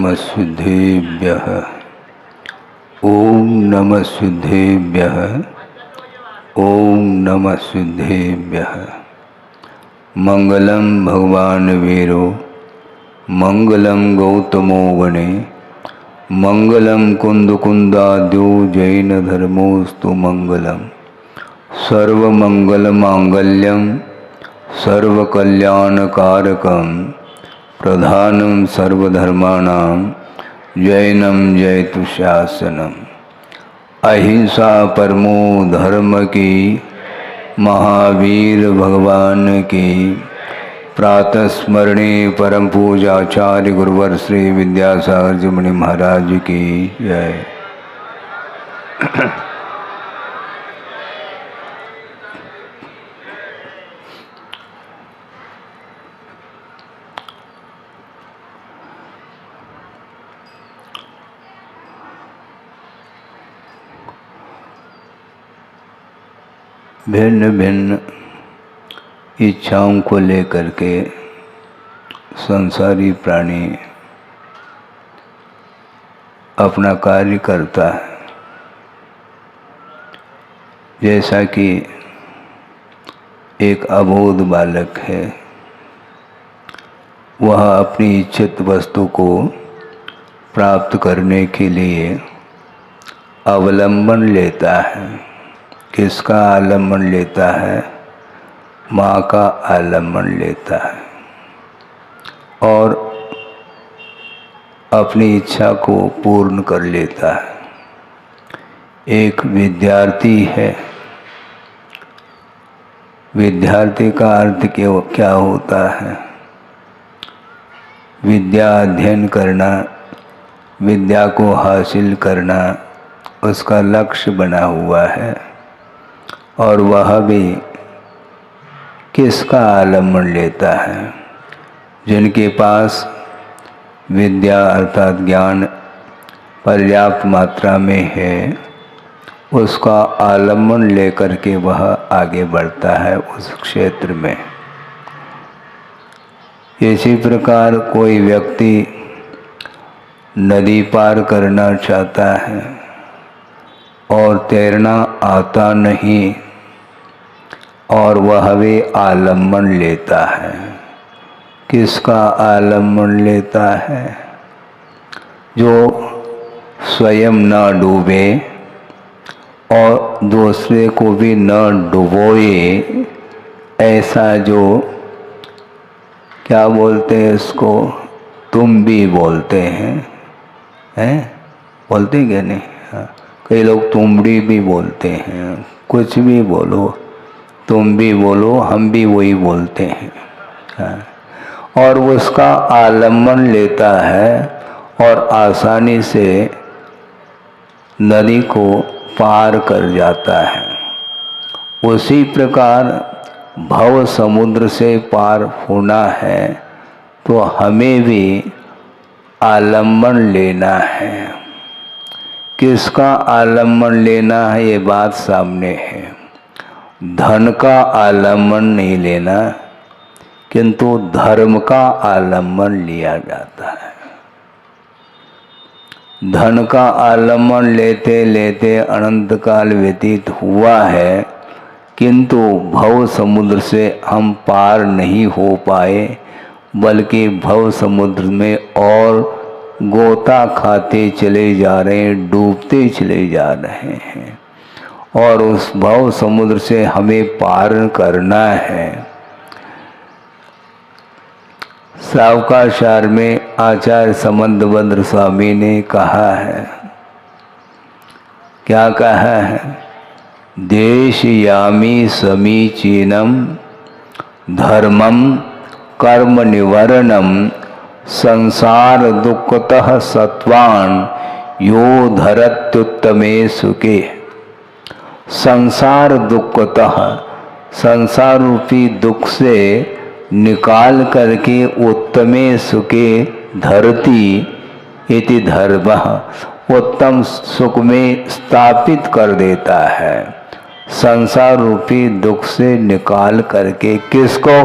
नमः सिद्धेभ्यः। ओम नमः सिद्धेभ्यः। ओम नमः सिद्धेभ्यः। मंगलम भगवान वीरो मंगलम गौतमो वने मंगलम कुंदकुंदाद्यो जैन धर्मोस्तु मंगलम सर्वमंगलमांगल्यम सर्वकल्याणकारकम प्रधानम सर्वधर्माणां जैनम जयतु शासनम। अहिंसा परमो धर्म की महावीर भगवान की प्रातः स्मरणे परम पूजाचार्य गुरुवर श्री विद्यासागर जी मुनि महाराज की जय। भिन्न भिन्न इच्छाओं को लेकर के संसारी प्राणी अपना कार्य करता है। जैसा कि एक अबोध बालक है, वह अपनी इच्छित वस्तु को प्राप्त करने के लिए अवलंबन लेता है। किसका आलम्बन लेता है? माँ का आलम्बन लेता है और अपनी इच्छा को पूर्ण कर लेता है। एक विद्यार्थी है। विद्यार्थी का अर्थ क्या होता है? विद्या अध्ययन करना, विद्या को हासिल करना उसका लक्ष्य बना हुआ है। और वह भी किसका आलम्बन लेता है? जिनके पास विद्या अर्थात ज्ञान पर्याप्त मात्रा में है, उसका आलम्बन लेकर के वह आगे बढ़ता है उस क्षेत्र में। इसी प्रकार कोई व्यक्ति नदी पार करना चाहता है और तैरना आता नहीं, और वह भी आलम्बन लेता है। किसका आलम्बन लेता है? जो स्वयं न डूबे और दूसरे को भी न डुबोए, ऐसा जो क्या बोलते हैं इसको, तुम भी बोलते हैं बोलते हैं क्या नहीं? हाँ, कई लोग तुमड़ी भी बोलते हैं। कुछ भी बोलो, तुम भी बोलो, हम भी वही बोलते हैं। हाँ। और उसका आलम्बन लेता है और आसानी से नदी को पार कर जाता है। उसी प्रकार भव समुद्र से पार होना है तो हमें भी आलम्बन लेना है। किसका आलम्बन लेना है? ये बात सामने है। धन का आलम्बन नहीं लेना, किंतु धर्म का आलम्बन लिया जाता है। धन का आलम्बन लेते लेते अनंत काल व्यतीत हुआ है, किंतु भव समुद्र से हम पार नहीं हो पाए, बल्कि भव समुद्र में और गोता खाते चले जा रहे हैं, डूबते चले जा रहे हैं। और उस भव समुद्र से हमें पार करना है। सावकाशार में आचार्य समंतभद्र स्वामी ने कहा है, क्या कहा है? देश यामी समीचीनम धर्मम कर्म निवारणम संसार दुःखतः सत्वान यो धरत्युत्तमे सुखे। संसार दुःखतः, संसार रूपी दुख से निकाल करके उत्तमे सुखे धरती इति धर्मः, उत्तम सुख में स्थापित कर देता है। संसार रूपी दुख से निकाल करके किसको?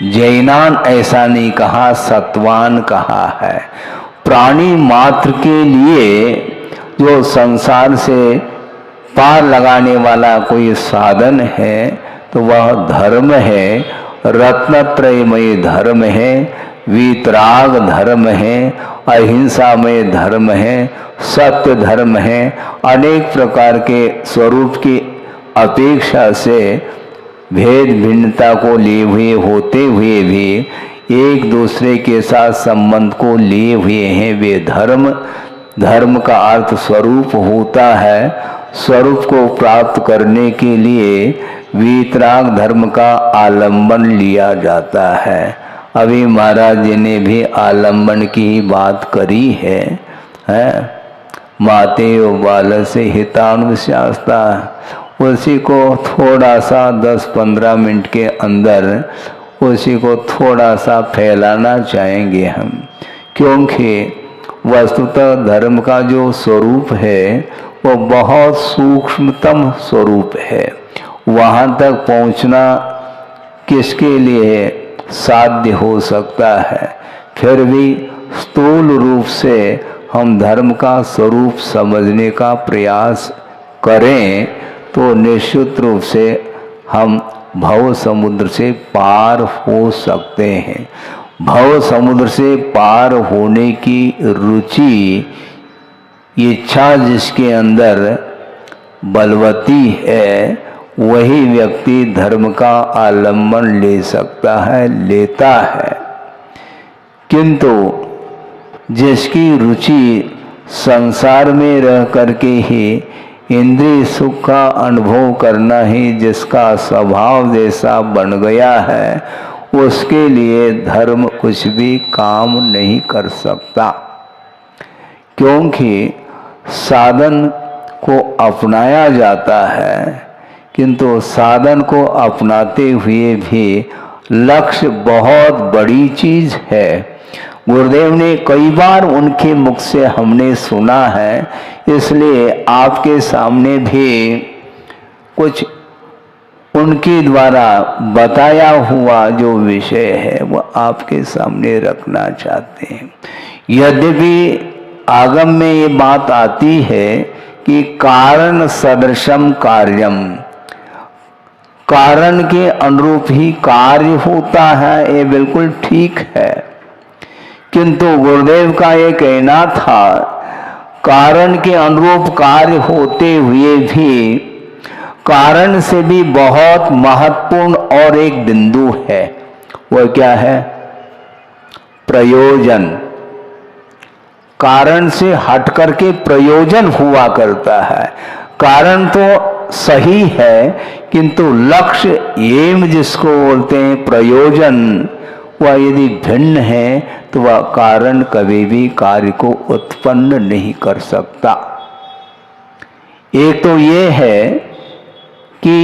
जैनान ऐसा नहीं कहा, सत्वान कहा है। प्राणी मात्र के लिए जो संसार से पार लगाने वाला कोई साधन है तो वह धर्म है, रत्नत्रयमय धर्म है, वीतराग धर्म है, अहिंसामय धर्म है, सत्य धर्म है। अनेक प्रकार के स्वरूप की अपेक्षा से भेद भिन्नता को लिए हुए होते हुए भी एक दूसरे के साथ संबंध को लिए हुए हैं वे धर्म। धर्म का अर्थ स्वरूप होता है। स्वरूप को प्राप्त करने के लिए वीतराग धर्म का आलंबन लिया जाता है। अभी महाराज जी ने भी आलंबन की बात करी है, माते बाल से हितानुशास्ता। उसी को थोड़ा सा 10-15 मिनट के अंदर उसी को थोड़ा सा फैलाना चाहेंगे हम, क्योंकि वस्तुतः धर्म का जो स्वरूप है वो बहुत सूक्ष्मतम स्वरूप है। वहाँ तक पहुँचना किसके लिए साध्य हो सकता है। फिर भी स्थूल रूप से हम धर्म का स्वरूप समझने का प्रयास करें तो निश्चित रूप से हम भव समुद्र से पार हो सकते हैं। भव समुद्र से पार होने की रुचि, इच्छा जिसके अंदर बलवती है वही व्यक्ति धर्म का आलंबन ले सकता है, लेता है। किंतु जिसकी रुचि संसार में रह करके ही इंद्रिय सुख का अनुभव करना ही जिसका स्वभाव जैसा बन गया है, उसके लिए धर्म कुछ भी काम नहीं कर सकता। क्योंकि साधन को अपनाया जाता है, किंतु साधन को अपनाते हुए भी लक्ष्य बहुत बड़ी चीज है। गुरुदेव ने कई बार उनके मुख से हमने सुना है, इसलिए आपके सामने भी कुछ उनके द्वारा बताया हुआ जो विषय है वह आपके सामने रखना चाहते हैं। यद्यपि आगम में ये बात आती है कि कारण सदृशम कार्यम, कारण के अनुरूप ही कार्य होता है, ये बिल्कुल ठीक है। किंतु गुरुदेव का ये कहना था कारण के अनुरूप कार्य होते हुए भी कारण से भी बहुत महत्वपूर्ण और एक बिंदु है। वह क्या है? प्रयोजन। कारण से हट करके प्रयोजन हुआ करता है। कारण तो सही है, किंतु लक्ष्य एम जिसको बोलते हैं प्रयोजन, वह यदि भिन्न है तो वह कारण कभी भी कार्य को उत्पन्न नहीं कर सकता। एक तो ये है कि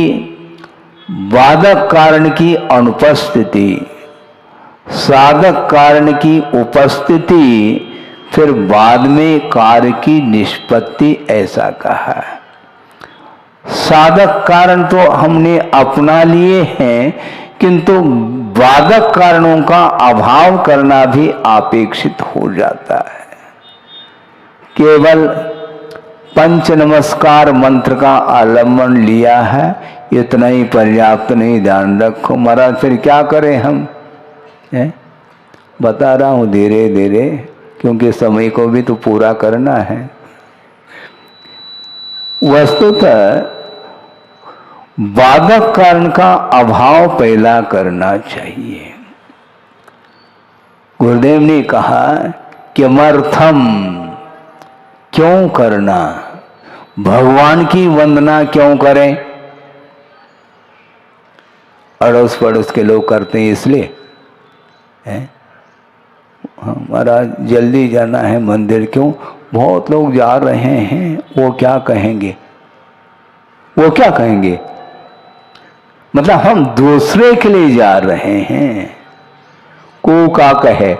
बाधक कारण की अनुपस्थिति, साधक कारण की उपस्थिति, फिर बाद में कार्य की निष्पत्ति, ऐसा कहा है। साधक कारण तो हमने अपना लिए हैं, किंतु बाधक कारणों का अभाव करना भी अपेक्षित हो जाता है। केवल पंच नमस्कार मंत्र का आलम्बन लिया है, इतना ही पर्याप्त नहीं। ध्यान रखो महाराज, फिर क्या करें हम? बता रहा हूं धीरे धीरे, क्योंकि समय को भी तो पूरा करना है। वस्तुतः बाधक कारण का अभाव पैदा करना चाहिए। गुरुदेव ने कहा किमर्थम, क्यों करना? भगवान की वंदना क्यों करें? अड़ोस पड़ोस के लोग करते हैं इसलिए हमारा जल्दी जाना है मंदिर, क्यों? बहुत लोग जा रहे हैं, वो क्या कहेंगे? वो क्या कहेंगे? मतलब हम दूसरे के लिए जा रहे हैं। को का कहे,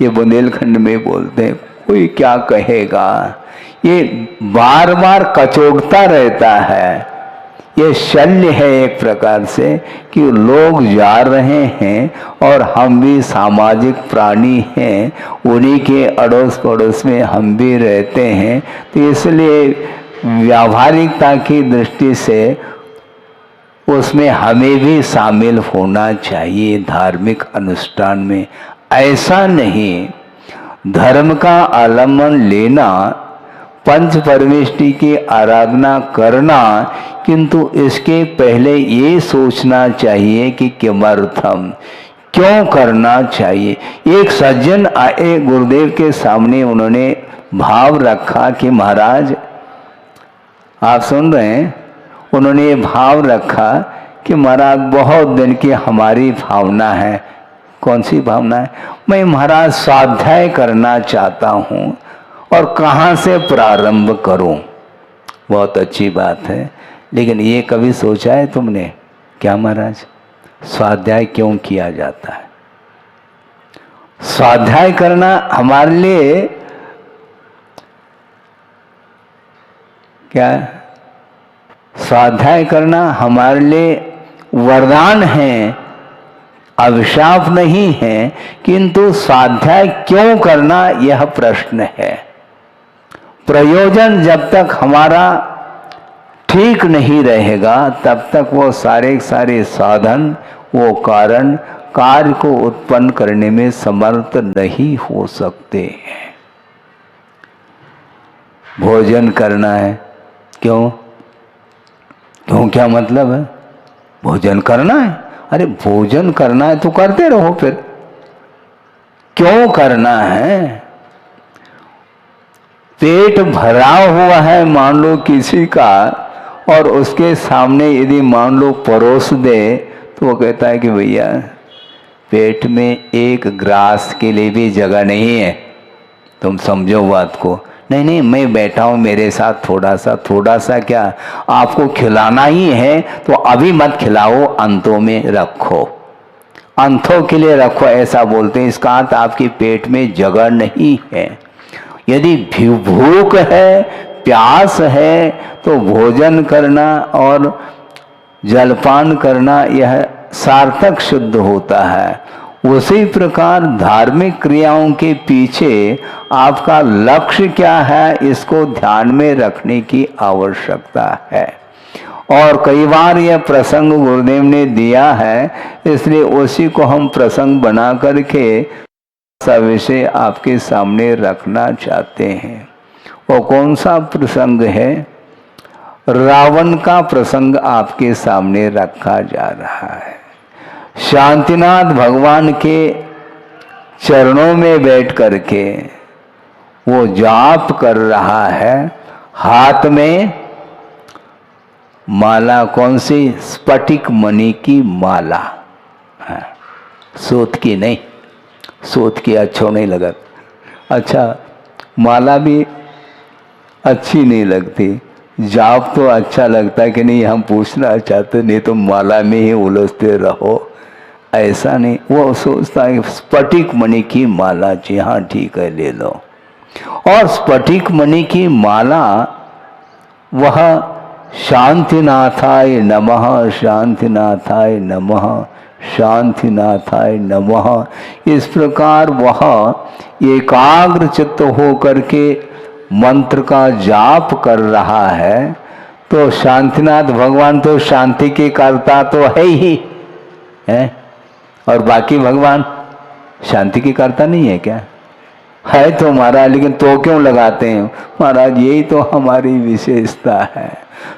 ये बुंदेलखंड में बोलते हैं, कोई क्या कहेगा। ये बार बार कचोटता रहता है। ये शल्य है एक प्रकार से कि लोग जा रहे हैं और हम भी सामाजिक प्राणी हैं, उन्हीं के अड़ोस पड़ोस में हम भी रहते हैं, तो इसलिए व्यावहारिकता की दृष्टि से उसमें हमें भी शामिल होना चाहिए धार्मिक अनुष्ठान में। ऐसा नहीं, धर्म का आलम्बन लेना, पंच परमेष्टि की आराधना करना, किंतु इसके पहले ये सोचना चाहिए कि किमर्थम, क्यों करना चाहिए। एक सज्जन आए गुरुदेव के सामने, उन्होंने भाव रखा कि महाराज, आप सुन रहे हैं, उन्होंने ये भाव रखा कि महाराज बहुत दिन की हमारी भावना है। कौन सी भावना है? मैं महाराज स्वाध्याय करना चाहता हूँ और कहाँ से प्रारंभ करूँ। बहुत अच्छी बात है, लेकिन ये कभी सोचा है तुमने क्या महाराज स्वाध्याय क्यों किया जाता है? स्वाध्याय करना हमारे लिए क्या? स्वाध्याय करना हमारे लिए वरदान है, अभिशाप नहीं है, किंतु स्वाध्याय क्यों करना यह प्रश्न है। प्रयोजन जब तक हमारा ठीक नहीं रहेगा तब तक वो सारे साधन, वो कारण कार्य को उत्पन्न करने में समर्थ नहीं हो सकते हैं। भोजन करना है, क्यों क्या मतलब है? भोजन करना है, अरे भोजन करना है तो करते रहो, फिर क्यों करना है? पेट भरा हुआ है मान लो किसी का, और उसके सामने यदि मान लो परोस दे, तो वो कहता है कि भैया पेट में एक ग्रास के लिए भी जगह नहीं है, तुम समझो बात को। नहीं, मैं बैठा हूँ, मेरे साथ थोड़ा सा क्या आपको खिलाना ही है तो अभी मत खिलाओ, अंतों में रखो, अंतों के लिए रखो, ऐसा बोलते हैं। इसका अर्थ आपके पेट में जगह नहीं है। यदि भूख है, प्यास है, तो भोजन करना और जलपान करना यह सार्थक शुद्ध होता है। उसी प्रकार धार्मिक क्रियाओं के पीछे आपका लक्ष्य क्या है, इसको ध्यान में रखने की आवश्यकता है। और कई बार यह प्रसंग गुरुदेव ने दिया है, इसलिए उसी को हम प्रसंग बना करके सब विषय आपके सामने रखना चाहते हैं। वो कौन सा प्रसंग है? रावण का प्रसंग आपके सामने रखा जा रहा है। शांतिनाथ भगवान के चरणों में बैठ करके वो जाप कर रहा है, हाथ में माला, कौन सी? स्फटिक मणि की माला है, सूत की नहीं, सूत की अच्छो नहीं लगत। अच्छा, माला भी अच्छी नहीं लगती, जाप तो अच्छा लगता है कि नहीं, हम पूछना चाहते, नहीं तो माला में ही उलझते रहो, ऐसा नहीं। वो सोचता है स्फटिक मणि की माला, जी हाँ ठीक है ले लो। और स्फटिक मणि की माला वह शांतिनाथाय नमः, शांतिनाथाय नमः, शांतिनाथाय नमः, इस प्रकार वह एकाग्र चित्त हो करके मंत्र का जाप कर रहा है। तो शांतिनाथ भगवान तो शांति के कर्ता तो है ही है, और बाकी भगवान शांति की कर्ता नहीं है क्या? है तो महाराज, लेकिन तो क्यों लगाते हैं महाराज? यही तो हमारी विशेषता है।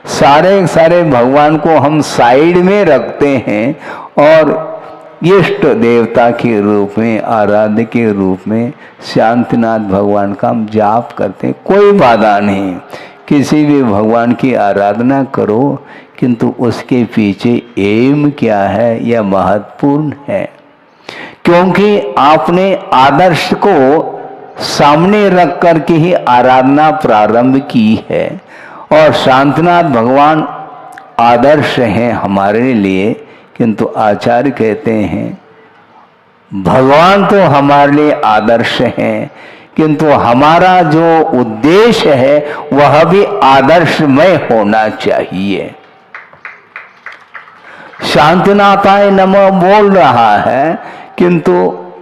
सारे भगवान को हम साइड में रखते हैं और इष्ट देवता के रूप में, आराध्य के रूप में शांतिनाथ भगवान का हम जाप करते हैं। कोई बाधा नहीं, किसी भी भगवान की आराधना करो, किंतु उसके पीछे एम क्या है यह महत्वपूर्ण है। क्योंकि आपने आदर्श को सामने रख करके ही आराधना प्रारंभ की है, और शांतिनाथ भगवान आदर्श हैं हमारे लिए। किंतु आचार्य कहते हैं भगवान तो हमारे लिए आदर्श हैं, किंतु हमारा जो उद्देश्य है वह भी आदर्शमय होना चाहिए। शांतिनाथाय नमः बोल रहा है, किंतु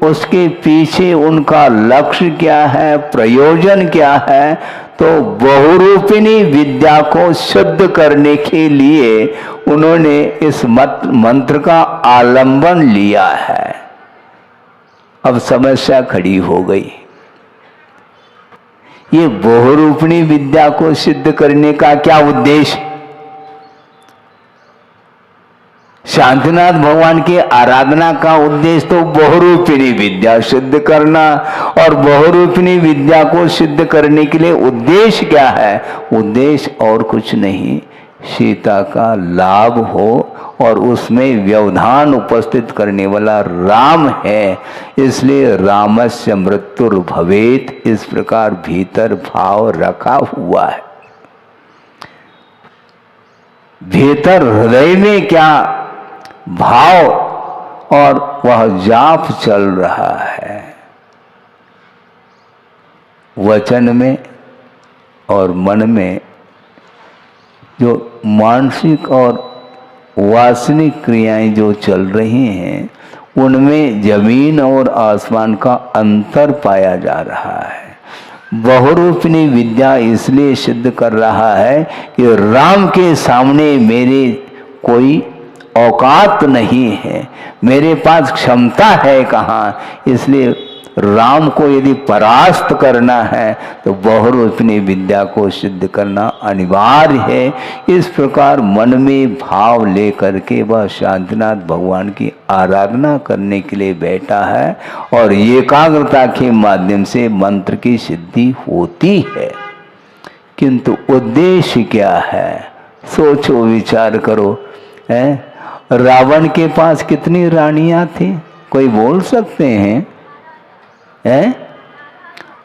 उसके पीछे उनका लक्ष्य क्या है, प्रयोजन क्या है? तो बहुरूपिणी विद्या को शुद्ध करने के लिए उन्होंने इस मंत्र का आलंबन लिया है। अब समस्या खड़ी हो गई, ये बहुरूपिणी विद्या को सिद्ध करने का क्या उद्देश्य? शांतिनाथ भगवान की आराधना का उद्देश्य तो बहुरूपिणी विद्या सिद्ध करना, और बहुरूपिणी विद्या को सिद्ध करने के लिए उद्देश्य क्या है? उद्देश्य और कुछ नहीं, सीता का लाभ हो और उसमें व्यवधान उपस्थित करने वाला राम है, इसलिए रामस्य मृत्युर्भवेत्, इस प्रकार भीतर भाव रखा हुआ है। भीतर हृदय में क्या भाव और वह जाप चल रहा है, वचन में और मन में जो मानसिक और वासनिक क्रियाएं जो चल रही हैं, उनमें जमीन और आसमान का अंतर पाया जा रहा है। बहुरूपिणी विद्या इसलिए सिद्ध कर रहा है कि राम के सामने मेरे कोई औकात नहीं है, मेरे पास क्षमता है कहाँ, इसलिए राम को यदि परास्त करना है तो बहुरूपिणी विद्या को सिद्ध करना अनिवार्य है। इस प्रकार मन में भाव लेकर के वह शांतिनाथ भगवान की आराधना करने के लिए बैठा है, और एकाग्रता के माध्यम से मंत्र की सिद्धि होती है। किंतु उद्देश्य क्या है? सोचो, विचार करो। रावण के पास कितनी रानियां थी, कोई बोल सकते हैं?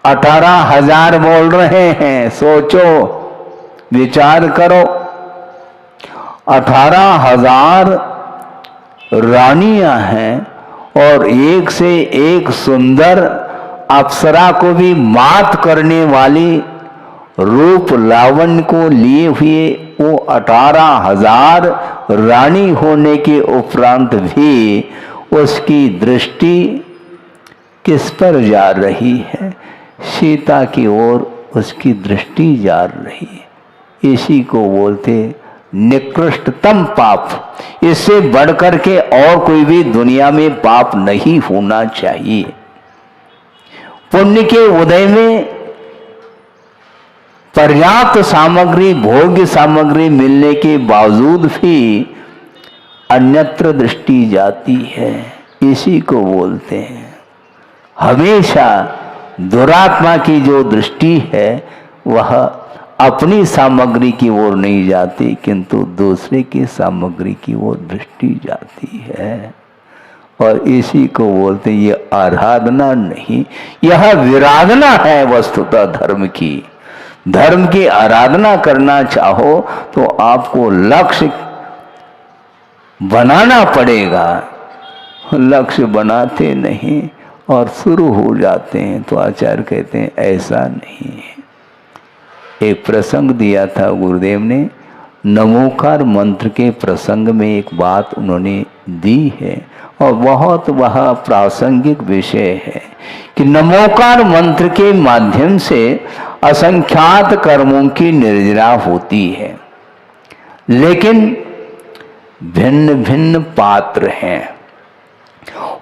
18,000 बोल रहे हैं, सोचो, विचार करो। 18,000 रानियां हैं, और एक से एक सुंदर अप्सरा को भी मात करने वाली रूप लावण्य को लिए हुए वो 18,000 रानी होने के उपरांत भी उसकी दृष्टि किस पर जा रही है? सीता की ओर उसकी दृष्टि जा रही है। इसी को बोलते निकृष्टतम पाप। इससे बढ़कर के और कोई भी दुनिया में पाप नहीं होना चाहिए। पुण्य के उदय में पर्याप्त सामग्री, भोग्य सामग्री मिलने के बावजूद भी अन्यत्र दृष्टि जाती है, इसी को बोलते हैं। हमेशा दुरात्मा की जो दृष्टि है वह अपनी सामग्री की ओर नहीं जाती, किंतु दूसरे की सामग्री की ओर दृष्टि जाती है, और इसी को बोलते हैं ये आराधना नहीं, यह विराधना है वस्तुतः धर्म की। धर्म की आराधना करना चाहो तो आपको लक्ष्य बनाना पड़ेगा। लक्ष्य बनाते नहीं और शुरू हो जाते हैं, तो आचार्य कहते हैं ऐसा नहीं है। एक प्रसंग दिया था गुरुदेव ने, नमोकार मंत्र के प्रसंग में एक बात उन्होंने दी है, और बहुत वह प्रासंगिक विषय है कि नमोकार मंत्र के माध्यम से असंख्यात कर्मों की निर्जरा होती है, लेकिन भिन्न भिन्न पात्र हैं।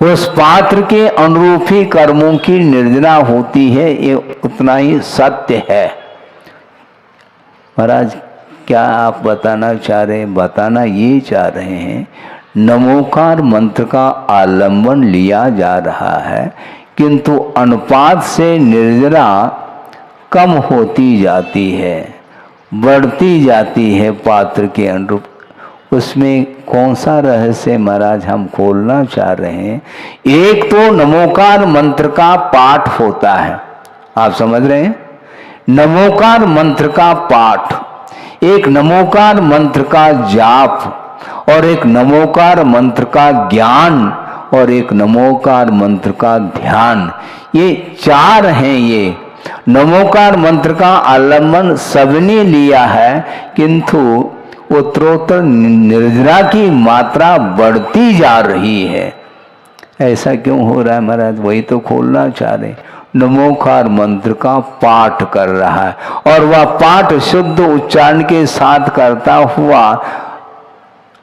उस पात्र के अनुरूप ही कर्मों की निर्जरा होती है, ये उतना ही सत्य है। महाराज क्या आप बताना चाह रहे हैं? बताना ये चाह रहे हैं, नमोकार मंत्र का आलंबन लिया जा रहा है, किंतु अनुपात से निर्जरा कम होती जाती है, बढ़ती जाती है पात्र के अनुरूप। उसमें कौन सा रहस्य महाराज हम खोलना चाह रहे हैं? एक तो नमोकार मंत्र का पाठ होता है, आप समझ रहे हैं? नमोकार मंत्र का पाठ, एक नमोकार मंत्र का जाप, और एक नमोकार मंत्र का ज्ञान, और एक नमोकार मंत्र का ध्यान। ये चार हैं। ये नमोकार मंत्र का आलंबन सबने लिया है, किंतु उत्तरोत्तर निर्जरा की मात्रा बढ़ती जा रही है। ऐसा क्यों हो रहा है महाराज? वही तो खोलना चाह रहे। नमोकार मंत्र का पाठ कर रहा है और वह पाठ शुद्ध उच्चारण के साथ करता हुआ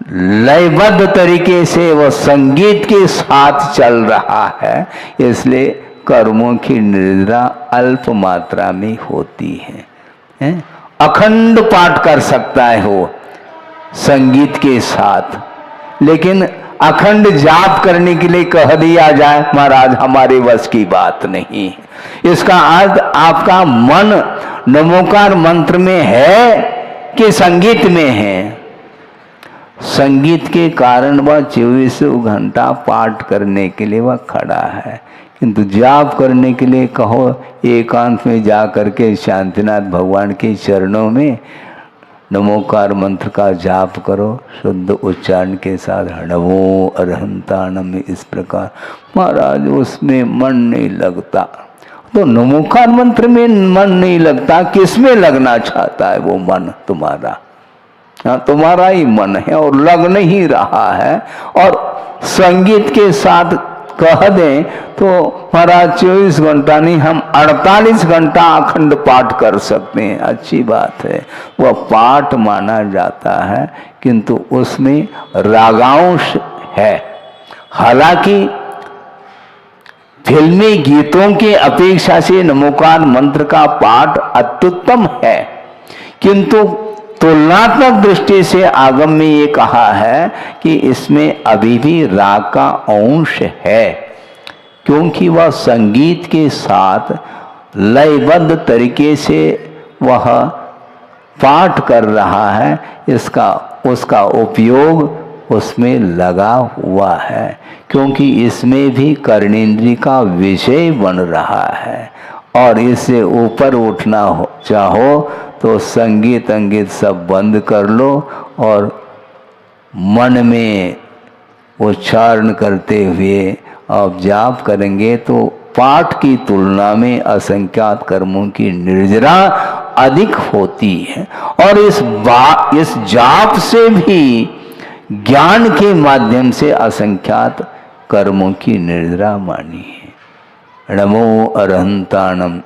लयबद्ध तरीके से वह संगीत के साथ चल रहा है, इसलिए कर्मों की निर्जरा अल्प मात्रा में होती है? अखंड पाठ कर सकता है वो संगीत के साथ, लेकिन अखंड जाप करने के लिए कह दिया जाए महाराज, हमारे वश की बात नहीं है। इसका अर्थ आपका मन नमोकार मंत्र में है कि संगीत में है? संगीत के कारण वह 24 घंटा पाठ करने के लिए वह खड़ा है, किंतु जाप करने के लिए कहो एकांत में जा करके शांतिनाथ भगवान के चरणों में नमोकार मंत्र का जाप करो शुद्ध उच्चारण के साथ, नमो अरहंताणम, इस प्रकार महाराज उसमें मन नहीं लगता। तो नमोकार मंत्र में मन नहीं लगता, किसमें लगना चाहता है वो मन? तुम्हारा, हाँ तुम्हारा ही मन है और लग नहीं रहा है। और संगीत के साथ कह दें तो महाराज 24 घंटा नहीं, हम 48 घंटा अखंड पाठ कर सकते हैं। अच्छी बात है, वह पाठ माना जाता है, किंतु उसमें रागांश है। हालांकि फिल्मी गीतों के अपेक्षा से नमोकार मंत्र का पाठ अत्युत्तम है, किंतु तुलनात्मक दृष्टि से आगम में ये कहा है कि इसमें अभी भी राग का अंश है, क्योंकि वह संगीत के साथ लयबद्ध तरीके से वह पाठ कर रहा है, उसका उपयोग उसमें लगा हुआ है, क्योंकि इसमें भी कर्णेंद्रिय का विषय बन रहा है। और इससे ऊपर उठना चाहो तो संगीत अंगीत सब बंद कर लो और मन में उच्चारण करते हुए आप जाप करेंगे तो पाठ की तुलना में असंख्यात कर्मों की निर्जरा अधिक होती है। और इस जाप से भी ज्ञान के माध्यम से असंख्यात कर्मों की निर्जरा मानी है। नमो अरहंताणम।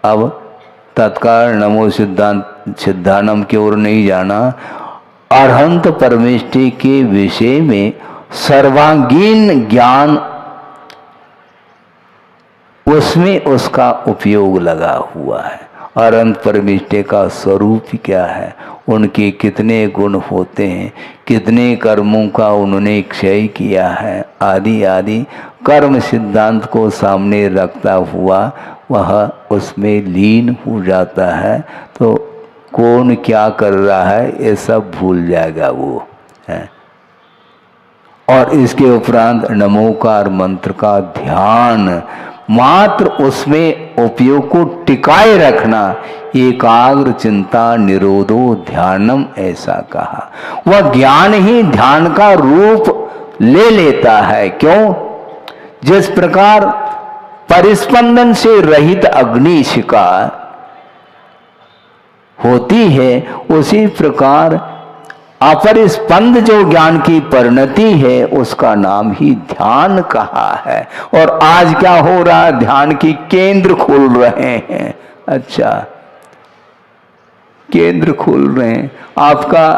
अब तत्काल नमो सिद्धानम की ओर नहीं जाना, अरहंत परमेष्टि के विषय में सर्वांगीण ज्ञान, उसमें उसका उपयोग लगा हुआ है। अरहंत परमेष्टि का स्वरूप क्या है, उनके कितने गुण होते हैं, कितने कर्मों का उन्होंने क्षय किया है, आदि आदि कर्म सिद्धांत को सामने रखता हुआ वह उसमें लीन हो जाता है, तो कौन क्या कर रहा है ये सब भूल जाएगा वो है। और इसके उपरांत नमोकार मंत्र का ध्यान, मात्र उसमें उपयोग को टिकाए रखना, एकाग्र चिंता निरोधो ध्यानम ऐसा कहा। वह ज्ञान ही ध्यान का रूप ले लेता है। क्यों? जिस प्रकार परिस्पंदन से रहित अग्निशिखा होती है, उसी प्रकार अपरिस्पंद जो ज्ञान की परिणति है उसका नाम ही ध्यान कहा है। और आज क्या हो रहा है, ध्यान की केंद्र खुल रहे हैं। अच्छा, केंद्र खुल रहे हैं। आपका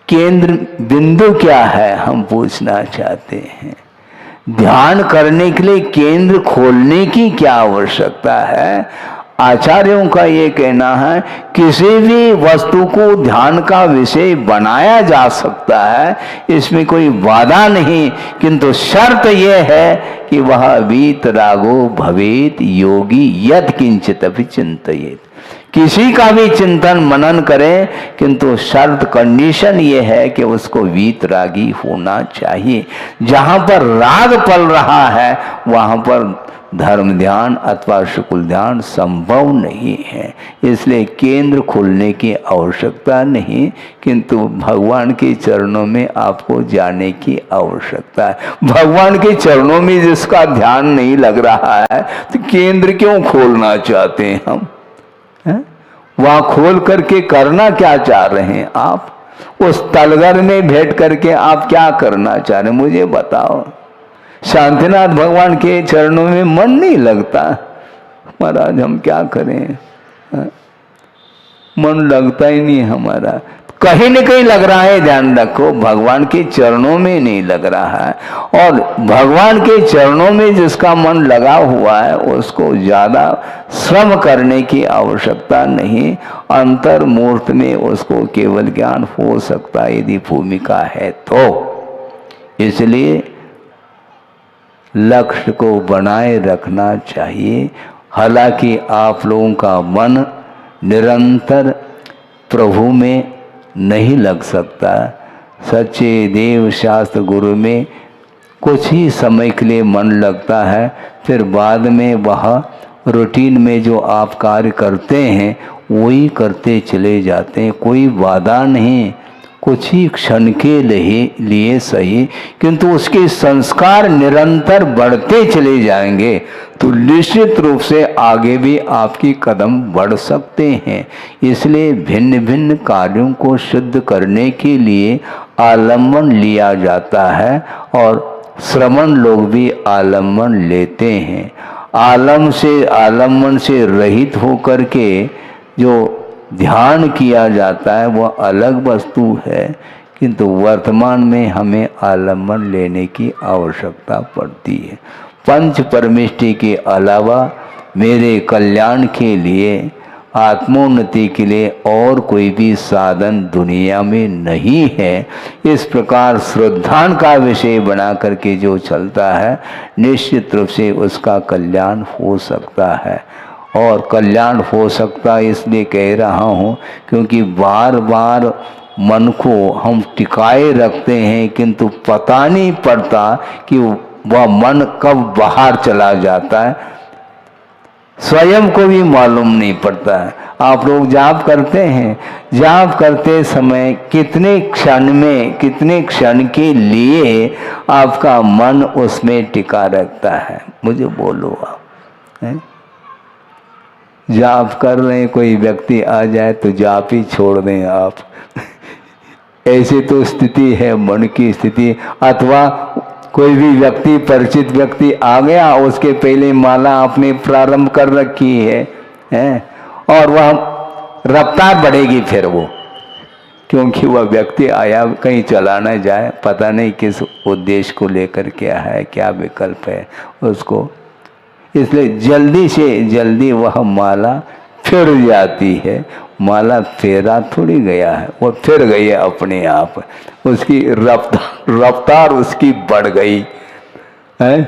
केंद्र बिंदु क्या है, हम पूछना चाहते हैं। ध्यान करने के लिए केंद्र खोलने की क्या आवश्यकता है? आचार्यों का ये कहना है किसी भी वस्तु को ध्यान का विषय बनाया जा सकता है, इसमें कोई बाधा नहीं, किंतु शर्त यह है कि वह वीतरागो भवेत योगी यद किंचित अपि चिंतयेत। किसी का भी चिंतन मनन करें, किंतु शर्त कंडीशन ये है कि उसको वीतरागी होना चाहिए। जहां पर राग पल रहा है वहां पर धर्म ध्यान अथवा शुक्ल ध्यान संभव नहीं है। इसलिए केंद्र खोलने की आवश्यकता नहीं, किंतु भगवान के चरणों में आपको जाने की आवश्यकता है। भगवान के चरणों में जिसका ध्यान नहीं लग रहा है तो केंद्र क्यों खोलना चाहते हैं हम? है? वहां खोल करके करना क्या चाह रहे हैं आप? उस तलगर में बैठ करके आप क्या करना चाह रहे हैं मुझे बताओ। शांतिनाथ भगवान के चरणों में मन नहीं लगता। महाराज हम क्या करें, मन लगता ही नहीं हमारा। कहीं न कहीं लग रहा है, ध्यान रखो, भगवान के चरणों में नहीं लग रहा है। और भगवान के चरणों में जिसका मन लगा हुआ है उसको ज्यादा श्रम करने की आवश्यकता नहीं। अंतर्मूर्त में उसको केवल ज्ञान हो सकता है यदि भूमिका है तो। इसलिए लक्ष्य को बनाए रखना चाहिए। हालांकि आप लोगों का मन निरंतर प्रभु में नहीं लग सकता। सच्चे देव शास्त्र गुरु में कुछ ही समय के लिए मन लगता है, फिर बाद में वह रूटीन में जो आप कार्य करते हैं वही करते चले जाते हैं। कोई बाधा नहीं, कुछ ही क्षण के लिए सही, किंतु उसके संस्कार निरंतर बढ़ते चले जाएंगे तो निश्चित रूप से आगे भी आपकी कदम बढ़ सकते हैं। इसलिए भिन्न भिन्न कार्यों को सिद्ध करने के लिए आलम्बन लिया जाता है और श्रमण लोग भी आलम्बन लेते हैं। आलम्बन से रहित होकर के जो ध्यान किया जाता है वह अलग वस्तु है, किंतु वर्तमान में हमें आलम्बन लेने की आवश्यकता पड़ती है। पंच परमिष्टि के अलावा मेरे कल्याण के लिए, आत्मोन्नति के लिए और कोई भी साधन दुनिया में नहीं है। इस प्रकार श्रद्धान का विषय बना करके जो चलता है निश्चित रूप से उसका कल्याण हो सकता है। और कल्याण हो सकता इसलिए कह रहा हूँ क्योंकि बार बार मन को हम टिकाए रखते हैं, किंतु पता नहीं पड़ता कि वह मन कब बाहर चला जाता है, स्वयं को भी मालूम नहीं पड़ता है। आप लोग जाप करते हैं, जाप करते समय कितने क्षण में, कितने क्षण के लिए आपका मन उसमें टिका रहता है, मुझे बोलो आप है? जाप कर रहे हैं, कोई व्यक्ति आ जाए तो जाप ही छोड़ दें आप ऐसी तो स्थिति है मन की स्थिति। अथवा कोई भी व्यक्ति, परिचित व्यक्ति आ गया, उसके पहले माला आपने प्रारंभ कर रखी है और वह रफ्तार बढ़ेगी फिर वो, क्योंकि वह व्यक्ति आया कहीं चला न जाए, पता नहीं किस उद्देश्य को लेकर क्या है, क्या विकल्प है उसको। इसलिए जल्दी से जल्दी वह माला फिर जाती है। माला फेरा थोड़ी गया है, वो फिर गई है अपने आप, उसकी रफ्तार उसकी बढ़ गई है।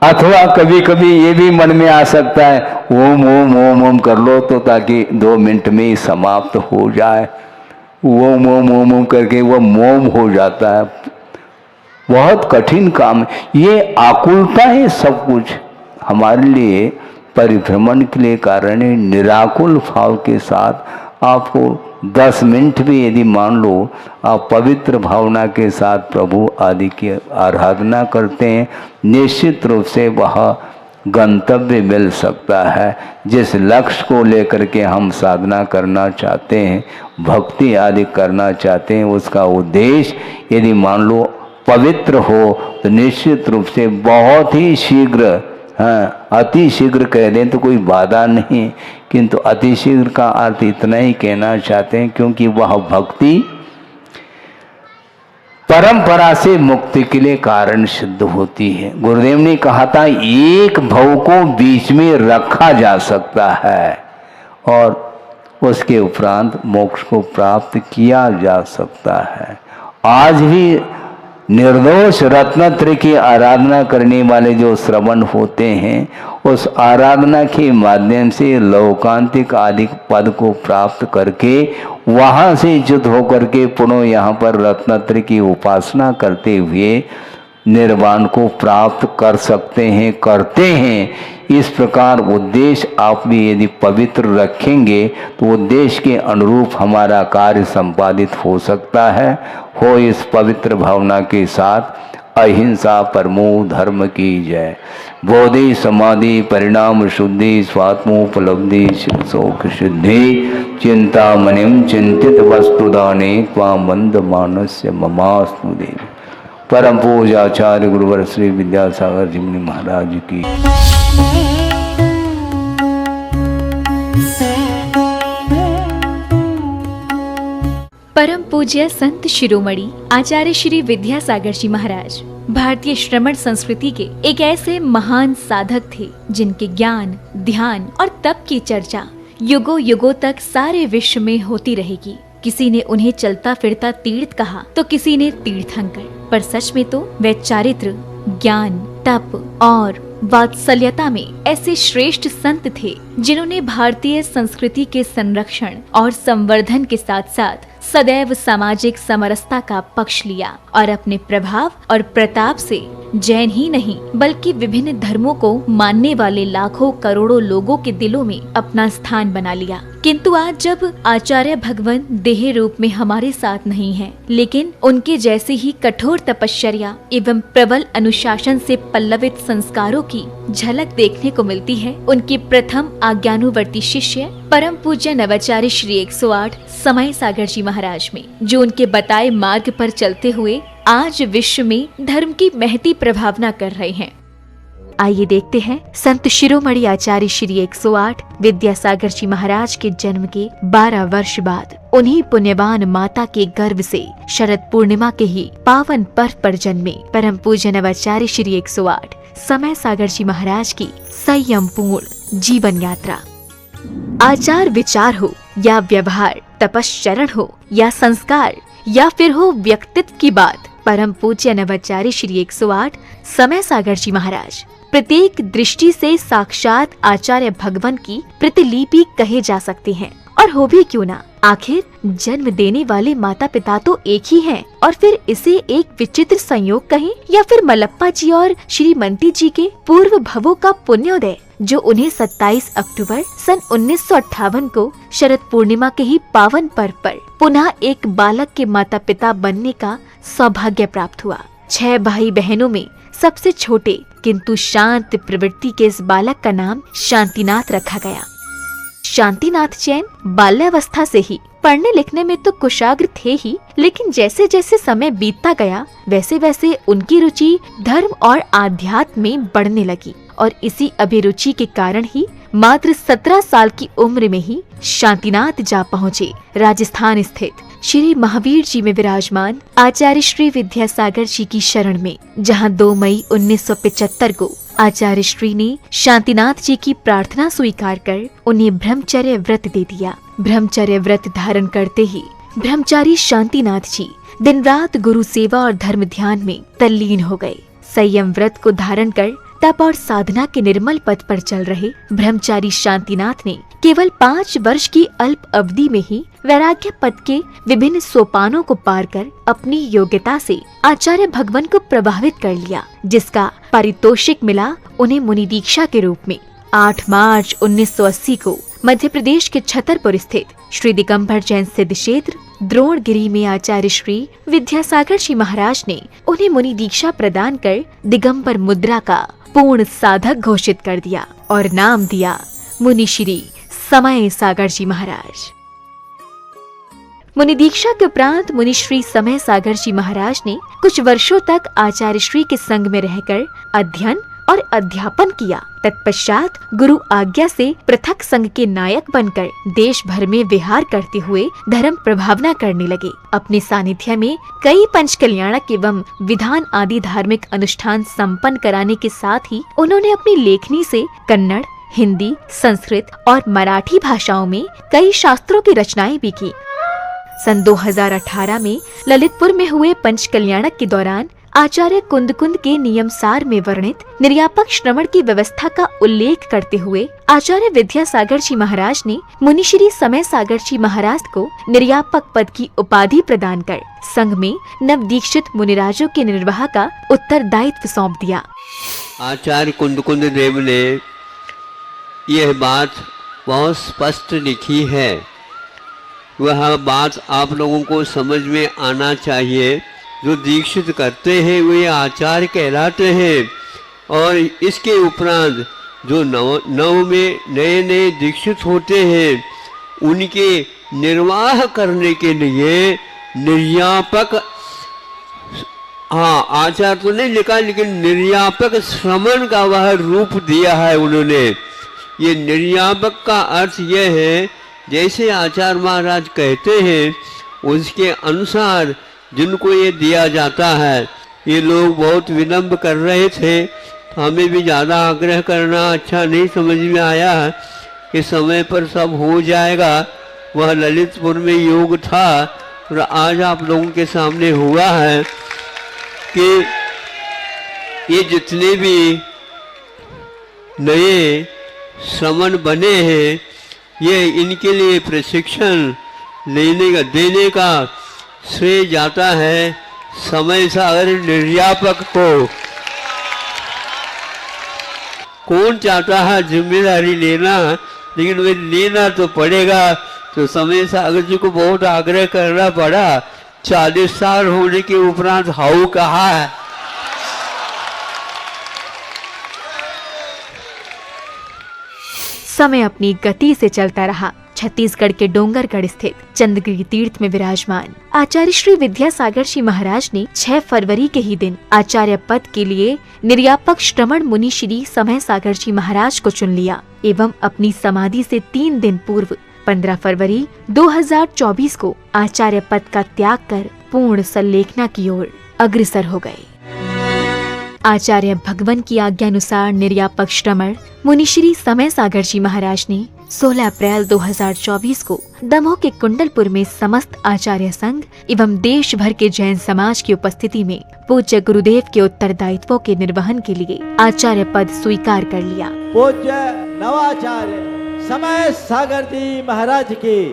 अथवा कभी कभी ये भी मन में आ सकता है ओम ओम ओम ओम कर लो तो ताकि 2 मिनट में ही समाप्त हो जाए। ओम ओम ओम ओम करके वो मोम हो जाता है। बहुत कठिन काम है ये। आकुलता है सब कुछ हमारे लिए परिभ्रमण के लिए कारण है। निराकुल भाव के साथ आपको 10 मिनट भी यदि मान लो आप पवित्र भावना के साथ प्रभु आदि की आराधना करते हैं, निश्चित रूप से वह गंतव्य मिल सकता है। जिस लक्ष्य को लेकर के हम साधना करना चाहते हैं, भक्ति आदि करना चाहते हैं, उसका उद्देश्य यदि मान लो पवित्र हो तो निश्चित रूप से बहुत ही शीघ्र, हाँ अति शीघ्र कह दें तो कोई बाधा नहीं, किंतु अति शीघ्र का अर्थ इतना ही कहना चाहते हैं क्योंकि वह भक्ति परंपरा से मुक्ति के लिए कारण सिद्ध होती है। गुरुदेव ने कहा था एक भव को बीच में रखा जा सकता है और उसके उपरांत मोक्ष को प्राप्त किया जा सकता है। आज भी निर्दोष रत्नत्र की आराधना करने वाले जो श्रवण होते हैं, उस आराधना के माध्यम से लौकांतिक आदि पद को प्राप्त करके वहाँ से युद्ध होकर के पुनः यहाँ पर रत्नत्र की उपासना करते हुए निर्वाण को प्राप्त कर सकते हैं, करते हैं। इस प्रकार उद्देश्य आप भी यदि पवित्र रखेंगे तो उद्देश्य के अनुरूप हमारा कार्य संपादित हो सकता है। हो इस पवित्र भावना के साथ। अहिंसा परमो धर्म की जय। बोधि समाधि परिणाम शुद्धि स्वात्मोपलब्धि शोक सिद्धि चिंतामणिम चिंतित वस्तुदाने क्वाम मंद मानस्य ममास्तु देव। परम पूज्य आचार्य गुरुवर श्री विद्यासागर जी मुनि महाराज की। परम पूज्य संत शिरोमणि आचार्य श्री विद्यासागर जी महाराज भारतीय श्रमण संस्कृति के एक ऐसे महान साधक थे जिनके ज्ञान, ध्यान और तप की चर्चा युगों युगों तक सारे विश्व में होती रहेगी। किसी ने उन्हें चलता फिरता तीर्थ कहा तो किसी ने तीर्थंकर, पर सच में तो वे चारित्र, ज्ञान, तप और वात्सल्यता में ऐसे श्रेष्ठ संत थे जिन्होंने भारतीय संस्कृति के संरक्षण और संवर्धन के साथ साथ सदैव सामाजिक समरसता का पक्ष लिया और अपने प्रभाव और प्रताप से जैन ही नहीं बल्कि विभिन्न धर्मों को मानने वाले लाखों करोड़ों लोगों के दिलों में अपना स्थान बना लिया। किंतु आज जब आचार्य भगवान देह रूप में हमारे साथ नहीं हैं, लेकिन उनके जैसे ही कठोर तपश्चर्या एवं प्रबल अनुशासन से पल्लवित संस्कारों की झलक देखने को मिलती है, उनके प्रथम आज्ञानुवर्ती शिष्य परम पूज्य नवाचार्य श्री 108 समय सागर जी महाराज में, जो उनके बताए मार्ग पर चलते हुए आज विश्व में धर्म की महती प्रभावना कर रहे हैं। आइए देखते हैं संत शिरोमणि आचार्य श्री 108 विद्यासागर जी महाराज के जन्म के 12 वर्ष बाद उन्हीं पुण्यवान माता के गर्भ से शरद पूर्णिमा के ही पावन पर्व पर जन्मे परम पूज्य नवाचार्य श्री 108 समय सागर जी महाराज की संयम पूर्ण जीवन यात्रा। आचार विचार हो या व्यवहार, तपश्चरण हो या संस्कार या फिर हो व्यक्तित्व की बात, परम पूज्य नवाचार्य श्री 108 समय सागर जी महाराज प्रत्येक दृष्टि से साक्षात आचार्य भगवान की प्रतिलिपि कहे जा सकते हैं। और हो भी क्यों ना, आखिर जन्म देने वाले माता पिता तो एक ही हैं, और फिर इसे एक विचित्र संयोग कहें या फिर मलप्पा जी और श्रीमती जी के पूर्व भवों का पुण्योदय, जो उन्हें 27 अक्टूबर सन 1958 को शरद पूर्णिमा के ही पावन पर्व पर पुनः एक बालक के माता पिता बनने का सौभाग्य प्राप्त हुआ। 6 भाई बहनों में सबसे छोटे किंतु शांत प्रवृत्ति के इस बालक का नाम शांतिनाथ रखा गया। शांतिनाथ जैन बाल्यावस्था से ही पढ़ने लिखने में तो कुशाग्र थे ही, लेकिन जैसे जैसे समय बीतता गया वैसे वैसे उनकी रुचि धर्म और आध्यात्म में बढ़ने लगी, और इसी अभिरुचि के कारण ही मात्र 17 साल की उम्र में ही शांतिनाथ जा पहुँचे राजस्थान स्थित श्री महावीर जी में विराजमान आचार्य श्री विद्यासागर जी की शरण में, जहां 2 मई 1975 को आचार्य श्री ने शांतिनाथ जी की प्रार्थना स्वीकार कर उन्हें ब्रह्मचर्य व्रत दे दिया। ब्रह्मचर्य व्रत धारण करते ही ब्रह्मचारी शांतिनाथ जी दिन रात गुरु सेवा और धर्म ध्यान में तल्लीन हो गए। संयम व्रत को धारण कर तप और साधना के निर्मल पथ पर चल रहे ब्रह्मचारी शांतिनाथ ने केवल 5 वर्ष की अल्प अवधि में ही वैराग्य पद के विभिन्न सोपानों को पार कर अपनी योग्यता से आचार्य भगवान को प्रभावित कर लिया, जिसका पारितोषिक मिला उन्हें मुनि दीक्षा के रूप में। 8 मार्च 1980 को मध्य प्रदेश के छतरपुर स्थित श्री दिगंबर जैन सिद्ध क्षेत्र द्रोणगिरी में आचार्य श्री विद्यासागर जी महाराज ने उन्हें मुनि दीक्षा प्रदान कर दिगंबर मुद्रा का पूर्ण साधक घोषित कर दिया और नाम दिया मुनि श्री समय सागर जी महाराज। मुनि दीक्षा के उपरांत मुनि श्री समय सागर जी महाराज ने कुछ वर्षों तक आचार्य श्री के संग में रहकर अध्ययन और अध्यापन किया। तत्पश्चात गुरु आज्ञा से पृथक संघ के नायक बनकर देश भर में विहार करते हुए धर्म प्रभावना करने लगे। अपने सानिध्य में कई पंच कल्याणक एवं विधान आदि धार्मिक अनुष्ठान संपन्न कराने के साथ ही उन्होंने अपनी लेखनी से कन्नड़, हिंदी, संस्कृत और मराठी भाषाओं में कई शास्त्रों की रचनाएं भी की। सन 2018 में ललितपुर में हुए पंच कल्याणक के दौरान आचार्य कुंद के नियमसार में वर्णित निर्यापक श्रवण की व्यवस्था का उल्लेख करते हुए आचार्य विद्यासागर जी महाराज ने मुनि श्री समय सागर जी महाराज को निर्यापक पद की उपाधि प्रदान कर संघ में नव दीक्षित मुनिराजों के निर्वाह का उत्तरदायित्व सौंप दिया। आचार्य कुंद देव ने यह बात बहुत स्पष्ट लिखी है, वह बात आप लोगों को समझ में आना चाहिए। जो दीक्षित करते हैं वे आचार्य कहलाते हैं और इसके उपरांत जो नव में नए नए दीक्षित होते हैं उनके निर्वाह करने के लिए निर्यापक, हाँ आचार तो नहीं लिखा लेकिन निर्यापक श्रमण का वह रूप दिया है उन्होंने। ये निर्यापक का अर्थ यह है जैसे आचार्य महाराज कहते हैं उसके अनुसार जिनको ये दिया जाता है। ये लोग बहुत विलंब कर रहे थे, हमें भी ज़्यादा आग्रह करना अच्छा नहीं समझ में आया कि समय पर सब हो जाएगा। वह ललितपुर में योग था और आज आप लोगों के सामने हुआ है कि ये जितने भी नए श्रमण बने हैं ये इनके लिए प्रशिक्षण देने का श्रेय जाता है समय सागर निर्यापक को। कौन चाहता है जिम्मेदारी लेना, लेकिन वे लेना तो पड़ेगा। तो समय सागर जी को बहुत आग्रह करना पड़ा। 40 साल होने के उपरांत हाउ कहा है। समय अपनी गति से चलता रहा। छत्तीसगढ़ के डोंगरगढ़ स्थित चंद्रगिरी तीर्थ में विराजमान आचार्य श्री विद्यासागर जी महाराज ने 6 फरवरी के ही दिन आचार्य पद के लिए निर्यापक श्रमण मुनि श्री समय सागर जी महाराज को चुन लिया एवं अपनी समाधि से 3 दिन पूर्व 15 फरवरी 2024 को आचार्य पद का त्याग कर पूर्ण संलेखना की ओर अग्रसर हो गए। आचार्य भगवान की आज्ञा अनुसार निर्यापक श्रमण मुनि श्री समय सागर जी महाराज ने 16 अप्रैल 2024 को दमोह के कुंडलपुर में समस्त आचार्य संघ एवं देश भर के जैन समाज की उपस्थिति में पूज्य गुरुदेव के उत्तरदायित्वों के निर्वहन के लिए आचार्य पद स्वीकार कर लिया। पूज्य नवाचार्य समय सागर जी महाराज की।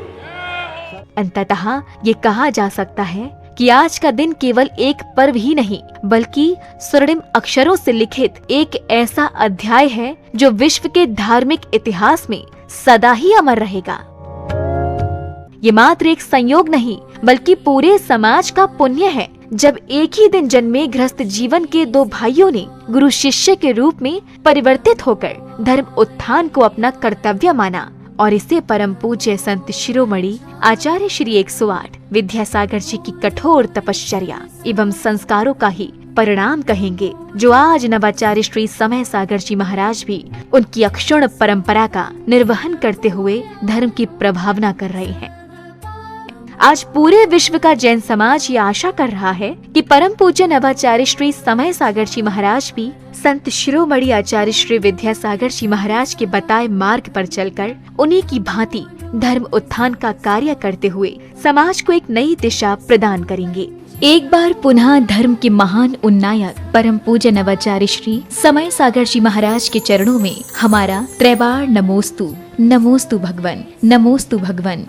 अंततः ये कहा जा सकता है कि आज का दिन केवल एक पर्व ही नहीं बल्कि स्वर्णिम अक्षरों से लिखित एक ऐसा अध्याय है जो विश्व के धार्मिक इतिहास में सदा ही अमर रहेगा। ये मात्र एक संयोग नहीं बल्कि पूरे समाज का पुण्य है जब एक ही दिन जन्मे गृहस्थ जीवन के 2 भाइयों ने गुरु शिष्य के रूप में परिवर्तित होकर धर्म उत्थान को अपना कर्तव्य माना और इसे परम पूज्य संत शिरोमणि आचार्य श्री 108 विद्यासागर जी की कठोर तपश्चर्या एवं संस्कारों का ही परिणाम कहेंगे जो आज नवाचार्य श्री समय सागर जी महाराज भी उनकी अक्षुण्ण परंपरा का निर्वहन करते हुए धर्म की प्रभावना कर रहे हैं। आज पूरे विश्व का जैन समाज ये आशा कर रहा है कि परम पूज्य नवाचार्य श्री समय सागर जी महाराज भी संत शिरोमणि आचार्य श्री विद्यासागर जी महाराज के बताए मार्ग पर चलकर उन्हीं की भांति धर्म उत्थान का कार्य करते हुए समाज को एक नई दिशा प्रदान करेंगे। एक बार पुनः धर्म के महान उन्नायक परम पूज्य नवाचार्य श्री समय सागर जी महाराज के चरणों में हमारा त्रैबार नमोस्तु, नमोस्तु भगवन, नमोस्तु भगवन।